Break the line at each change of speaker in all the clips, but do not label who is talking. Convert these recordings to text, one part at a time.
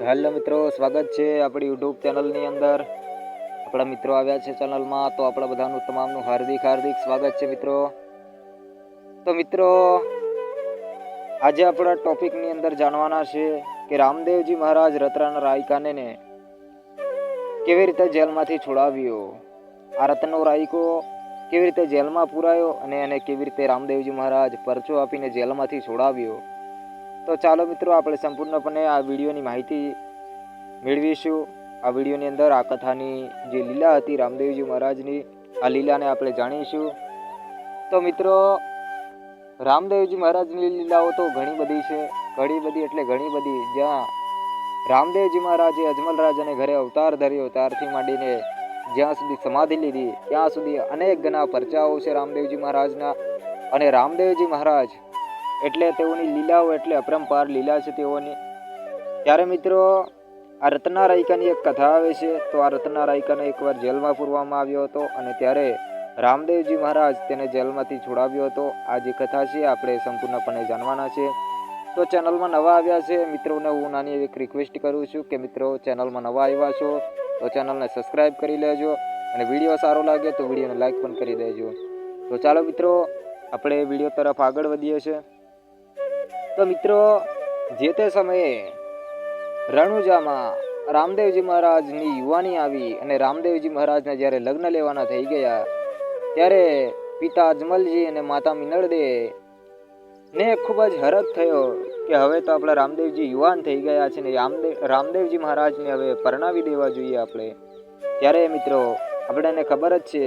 Hello મિત્રો, સ્વાગત છે આપણી યુટ્યુબ ચેનલની અંદર। આપણા મિત્રો આવ્યા છે ચેનલમાં, તો આપણા બધાનું તમામનું હાર્દિક સ્વાગત છે મિત્રો। તો મિત્રો, આજે આપણા ટોપિકની અંદર જાણવાના છે કે રામદેવજી મહારાજ રત્ન રાયકાને કેવી રીતે જેલમાંથી છોડાવ્યો। આ રત્નો રાયકો કેવી રીતે જેલમાં પુરાયો અને એને કેવી રીતે રામદેવજી મહારાજ પરચો આપીને જેલમાંથી છોડાવ્યો। તો ચાલો મિત્રો, આપણે સંપૂર્ણપણે આ વિડીયોની માહિતી મેળવીશું। આ વિડીયોની અંદર આ કથાની જે લીલા હતી રામદેવજી મહારાજની, આ લીલાને આપણે જાણીશું। તો મિત્રો, રામદેવજી મહારાજની લીલાઓ તો ઘણી બધી છે, ઘણી બધી, જ્યાં રામદેવજી મહારાજે અજમલ રાજાને ઘરે અવતાર ધર્યો ત્યારથી માંડીને જ્યાં સુધી સમાધિ લીધી ત્યાં સુધી અનેક ઘણા પરચાઓ છે રામદેવજી મહારાજના। અને રામદેવજી મહારાજ એટલે તેઓની લીલાઓ એટલે અપરંપાર લીલા છે તેઓની। ત્યારે મિત્રો, આ રત્ના રાયકાની એક કથા આવે છે। તો આ રત્ના રાયકાને એકવાર જેલમાં પૂરવામાં આવ્યો હતો અને ત્યારે રામદેવજી મહારાજ તેને જેલમાંથી છોડાવ્યો હતો। આ જે કથા છે આપણે સંપૂર્ણપણે જાણવાના છે। તો ચેનલમાં નવા આવ્યા છે મિત્રોને હું નાની એક રિક્વેસ્ટ કરું છું કે મિત્રો, ચેનલમાં નવા આવ્યા છો તો ચેનલને સબસ્ક્રાઈબ કરી લેજો અને વિડીયો સારો લાગે તો વિડીયોને લાઈક પણ કરી દેજો। તો ચાલો મિત્રો, આપણે વિડીયો તરફ આગળ વધીએ છીએ। તો મિત્રો, જે તે સમયે રણુજામાં રામદેવજી મહારાજની યુવાની આવી અને રામદેવજી મહારાજને જ્યારે લગ્ન લેવાના થઈ ગયા ત્યારે પિતા અજમલજી અને માતા મિનળદે ને ખૂબ જ હરખ થયો કે હવે તો આપણા રામદેવજી યુવાન થઈ ગયા છે ને રામદેવજી મહારાજને હવે પરણાવી દેવા જોઈએ આપણે। ત્યારે મિત્રો, આપણને ખબર જ છે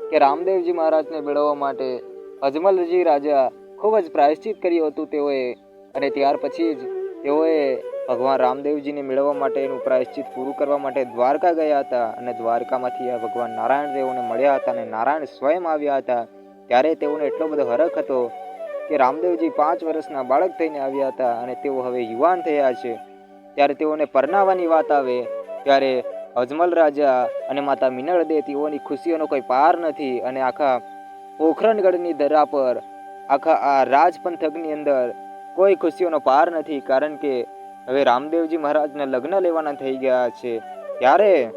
કે રામદેવજી મહારાજને મેળવવા માટે અજમલજી રાજા ખૂબ જ પ્રાયશ્ચિત કર્યું હતું તેઓએ, અને ત્યાર પછી જ તેઓએ ભગવાન રામદેવજીને મેળવવા માટેનું પ્રાયશ્ચિત પૂરું કરવા માટે દ્વારકા ગયા હતા અને દ્વારકામાંથી આ ભગવાન નારાયણ દેવોને મળ્યા હતા અને નારાયણ સ્વયં આવ્યા હતા। ત્યારે તેઓને એટલો બધો હરખ હતો કે રામદેવજી 5 વર્ષના બાળક થઈને આવ્યા હતા અને તેઓ હવે યુવાન થયા છે। ત્યારે તેઓને પરણાવવાની વાત આવે ત્યારે અજમલ રાજા અને માતા મિનળદે તેઓની ખુશીઓનો કોઈ પાર નથી અને આખા પોખરણગઢની દરા પર આખા આ રાજપંથકની અંદર કોઈ ખુશીઓનો પાર નથી, કારણ કે હવે રામદેવજી મહારાજના લગ્ન લેવાના થઈ ગયા છે। ત્યારે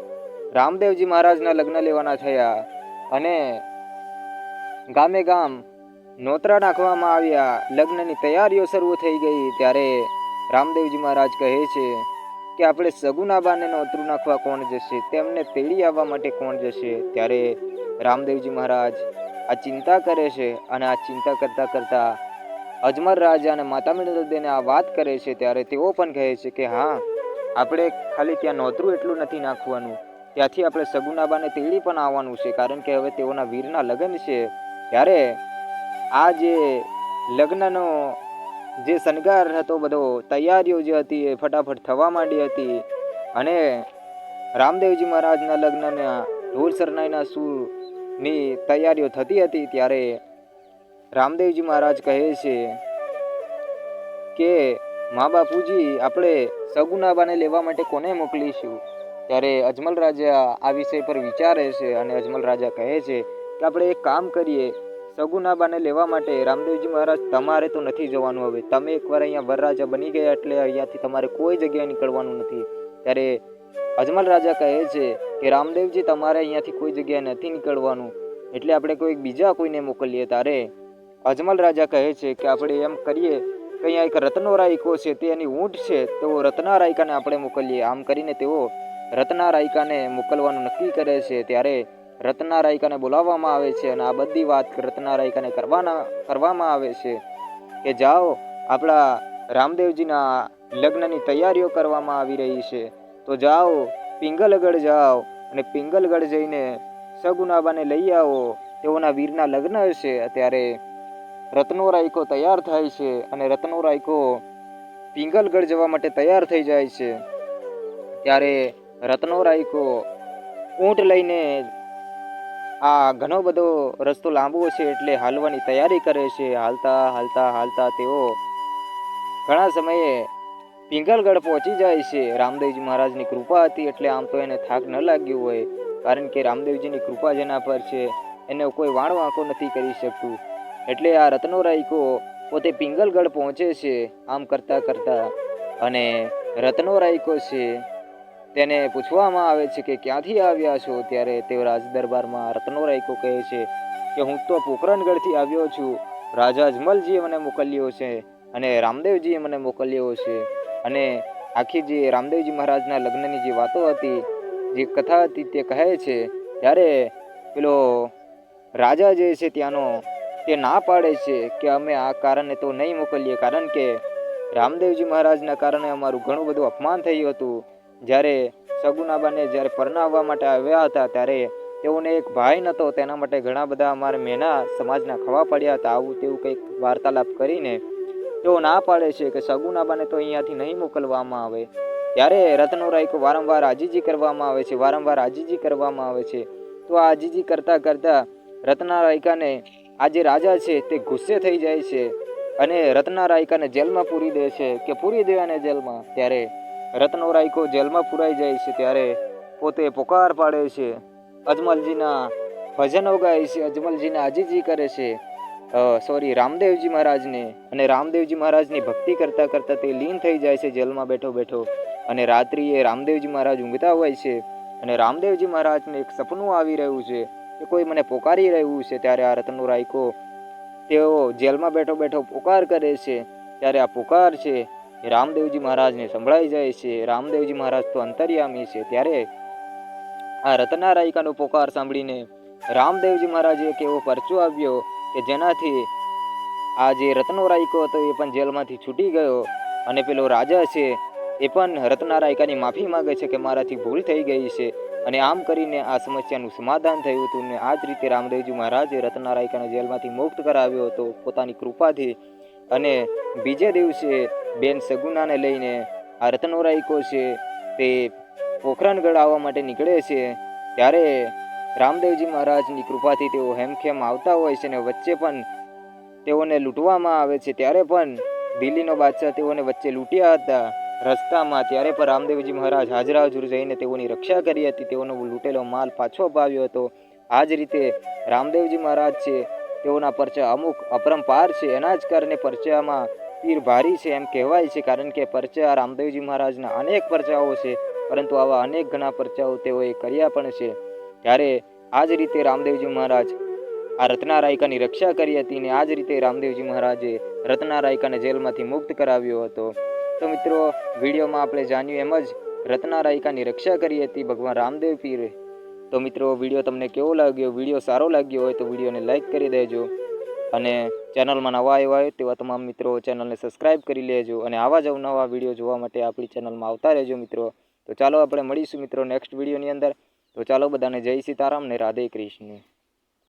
રામદેવજી મહારાજના લગ્ન લેવાના થયા અને ગામે ગામ નોતરા નાખવામાં આવ્યા, લગ્નની તૈયારીઓ શરૂ થઈ ગઈ। ત્યારે રામદેવજી મહારાજ કહે છે કે આપણે સગુનાબાને નોતરું નાખવા કોણ જશે, તેમને તેડી આવવા માટે કોણ જશે। ત્યારે રામદેવજી મહારાજ આ ચિંતા કરે છે અને આ ચિંતા કરતા કરતા અજમલ રાજા અને માતા મિનળદેને આ વાત કરે છે। ત્યારે તેઓ પણ કહે છે કે હા, આપણે ખાલી ત્યાં નોતરું એટલું નથી નાખવાનું, ત્યાંથી આપણે સગુનાબાને તેડી પણ આવવાનું છે, કારણ કે હવે તેઓના વીરના લગ્ન છે। ત્યારે આ જે લગ્નનો જે શણગાર હતો, બધો તૈયારીઓ જે હતી એ ફટાફટ થવા માંડી હતી અને રામદેવજી મહારાજના લગ્નના ઢોલ શરણાઈના સૂરની તૈયારીઓ થતી હતી। ત્યારે રામદેવજી મહારાજ કહે છે કે મા બાપુજી, આપણે સગુનાબાને લેવા માટે કોને મોકલીશું। ત્યારે અજમલ રાજા આ વિષય પર વિચારે છે અને અજમલ રાજા કહે છે કે આપણે એક કામ કરીએ, સગુનાબાને લેવા માટે રામદેવજી મહારાજ તમારે તો નથી જવાનું, હવે તમે એકવાર અહીંયા વરરાજા બની ગયા એટલે અહીંયાથી તમારે કોઈ જગ્યાએ નીકળવાનું નથી। ત્યારે અજમલ રાજા કહે છે કે રામદેવજી, તમારે અહીંયાથી કોઈ જગ્યાએ નથી નીકળવાનું, એટલે આપણે કોઈ બીજા કોઈને મોકલીએ। ત્યારે અજમલ રાજા કહે છે કે આપણે એમ કરીએ કે અહીંયા એક રત્નો રાયકો છે, તે એની ઊંટ છે, તો રત્ના રાયકાને આપણે મોકલીએ। આમ કરીને તેઓ રત્ના રાયકાને મોકલવાનું નક્કી કરે છે। ત્યારે રત્ના રાયકાને બોલાવવામાં આવે છે અને આ બધી વાત રત્ના રાયકાને કરવામાં આવે છે કે જાઓ, આપણા રામદેવજીના લગ્નની તૈયારીઓ કરવામાં આવી રહી છે, તો જાઓ પિંગલગઢ જાઓ અને પિંગલગઢ જઈને સગુનાબાને લઈ આવો, તેઓના વીરના લગ્ન હશે। ત્યારે રત્નો રાયકો તૈયાર થાય છે અને રત્નો રાયકો પિંગલગઢ જવા માટે તૈયાર થઈ જાય છે। ત્યારે રત્નો રાયકો ઊંટ લઈને આ ઘણો બધો રસ્તો લાંબો છે એટલે હાલવાની તૈયારી કરે છે। હાલતા હાલતા હાલતા તેઓ ઘણા સમયે પિંગલગઢ પહોંચી જાય છે। રામદેવજી મહારાજની કૃપા હતી એટલે આમ તો એને થાક ન લાગ્યું હોય, કારણ કે રામદેવજીની કૃપા જેના પર છે એને કોઈ વાણ વાંકો નથી કરી શકતું। એટલે આ રત્નો રાયકો પોતે પિંગલગઢ પહોંચે છે। આમ કરતા કરતા અને રત્નો રાખ્યો છે તેને પૂછવામાં આવે છે કે ક્યાંથી આવ્યા છો, ત્યારે તેઓ રાજ દરબારમાં રત્નો રાખ્યો કહે છે કે હું તો પોખરણગઢથી આવ્યો છું. રાજા અજમલજીએ મને મોકલ્યો છે અને રામદેવજીએ મને મોકલ્યો છે. અને આખી જે રામદેવજી મહારાજના લગ્નની જે વાતો હતી, જે કથા હતી તે કહે છે. ત્યારે પેલો રાજા જે છે ત્યાંનો તે ના પાડે છે કે અમે આ કારણે તો નહીં મોકલીએ, કારણ કે રામદેવજી મહારાજના કારણે અમારું ઘણું બધું અપમાન થયું હતું. જ્યારે સગુનાબાને જ્યારે પરણાવવા માટે આવ્યા હતા ત્યારે તેઓને એક ભાઈ નહોતો, તેના માટે ઘણા બધા અમારા મેના સમાજના ખવા પડ્યા હતા. આવું તેવું કંઈક વાર્તાલાપ કરીને તેઓ ના પાડે છે કે સગુનાબાને તો અહીંયાથી નહીં મોકલવામાં આવે. ત્યારે રત્નો રાયકો વારંવાર આજીજી કરવામાં આવે છે, વારંવાર આજીજી કરવામાં આવે છે. તો આ આજીજી કરતાં કરતાં રત્ના રાયકાને આ જે રાજા છે તે ગુસ્સે થઈ જાય છે અને રત્ના રાયકાને જેલમાં પૂરી દે છે કે પૂરી દેવાને જેલમાં. ત્યારે રત્નો રાયકો જેલમાં પુરાઈ જાય છે ત્યારે પોતે પોકાર પાડે છે, અજમલજીના ભજનો ગાય છે, અજમલજીને આજીજી કરે છે, રામદેવજી મહારાજને. અને રામદેવજી મહારાજની ભક્તિ કરતાં કરતાં તે લીન થઈ જાય છે જેલમાં બેઠો બેઠો. અને રાત્રિએ રામદેવજી મહારાજ ઊંઘતા હોય છે અને રામદેવજી મહારાજને એક સપનું આવી રહ્યું છે કે કોઈ મને પોકારી રહ્યું છે. ત્યારે આ રત્નો રાયકો તેઓ જેલમાં બેઠો બેઠો પોકાર કરે છે. ત્યારે આ પોકાર છે એ રામદેવજી મહારાજને સંભળાઈ જાય છે. રામદેવજી મહારાજ તો અંતર્યામી છે. ત્યારે આ રત્ના રાયકાનો પોકાર સાંભળીને રામદેવજી મહારાજે એક એવો પરચો આવ્યો કે જેનાથી આ જે રત્નો રાયકો હતો એ પણ જેલમાંથી છૂટી ગયો. અને પેલો રાજા છે એ પણ રત્ના રાયકાની માફી માંગે છે કે મારાથી ભૂલ થઈ ગઈ છે. અને આમ કરીને આ સમસ્યાનું સમાધાન થયું હતું. ને આ જ રીતે રામદેવજી મહારાજે રત્ના રાયકાને જેલમાંથી મુક્ત કરાવ્યો હતો પોતાની કૃપાથી. અને બીજે દિવસે બેન સગુનાને લઈને આ રત્નો રાયકો છે તે પોખરણગઢ આવવા માટે નીકળે છે. ત્યારે રામદેવજી મહારાજની કૃપાથી તેઓ હેમખેમ આવતા હોય છે ને વચ્ચે પણ તેઓને લૂંટવામાં આવે છે. ત્યારે પણ દિલ્હીનો બાદશાહ તેઓને વચ્ચે લૂંટ્યા હતા રસ્તામાં. ત્યારે પણ રામદેવજી મહારાજ હાજરા હજુર જઈને તેઓની રક્ષા કરી હતી, તેઓનો લૂંટેલો માલ પાછો અપાવ્યો હતો. આ જ રીતે રામદેવજી મહારાજ છે તેઓના પરચા અમુક અપરંપાર છે, એના જ કારણે પરચામાં પીર ભારી છે એમ કહેવાય છે. કારણ કે પરચા રામદેવજી મહારાજના અનેક પરચાઓ છે, પરંતુ આવા અનેક ઘણા પરચાઓ તેઓએ કર્યા પણ છે. ત્યારે આ જ રીતે રામદેવજી મહારાજ આ રત્ના રાયકાની રક્ષા કરી હતી ને આ જ રીતે રામદેવજી મહારાજે રત્ના રાયકાને જેલમાંથી મુક્ત કરાવ્યો હતો. તો મિત્રો, વિડીયોમાં આપણે જાણ્યું એમ જ રત્ના રાયકાની રક્ષા કરી હતી ભગવાન રામદેવ પીરે. તો મિત્રો, વિડીયો તમને કેવો લાગ્યો? વિડીયો સારો લાગ્યો હોય તો વિડીયોને લાઇક કરી દેજો. અને ચેનલમાં નવા આવ્યા હોય તેવા તમામ મિત્રો ચેનલને સબસ્ક્રાઈબ કરી લેજો. અને આવા જ અવનવા વિડીયો જોવા માટે આપણી ચેનલમાં આવતા રહેજો મિત્રો. તો ચાલો આપણે મળીશું મિત્રો નેક્સ્ટ વિડીયોની અંદર. તો ચાલો બધાને જય સીતારામ ને રાધે કૃષ્ણ.